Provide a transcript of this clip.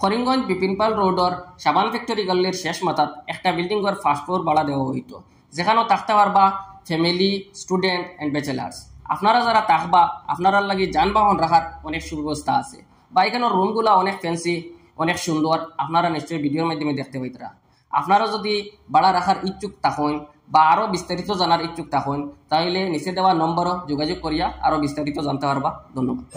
করিমগঞ্জ বিপিনপাল রোডর সাবান ফ্যাক্টরি গল্লির শেষ মাথাত একটা বিল্ডিংয়ের ফার্স্ট ফ্লোর ভাড়া দেওয়া হইতো, যেখানেও থাকতে পারবা ফ্যামিলি, স্টুডেন্ট অ্যান্ড ব্যাচেলার্স। আপনারা যারা থাকবা আপনারা লাগি যানবাহন রাখার অনেক সুব্যবস্থা আছে, বা এখানে রুমগুলো অনেক ফ্যান্সি, অনেক সুন্দর। আপনারা নিশ্চয়ই ভিডিওর মাধ্যমে দেখতে পাইতরা। আপনারা যদি ভাড়া রাখার ইচ্ছুক থাকুন বা আরও বিস্তারিত জানার ইচ্ছুক থাকুন, তাহলে নিচে দেওয়া নম্বরও যোগাযোগ করিয়া আরও বিস্তারিত জানতে পারবা। ধন্যবাদ।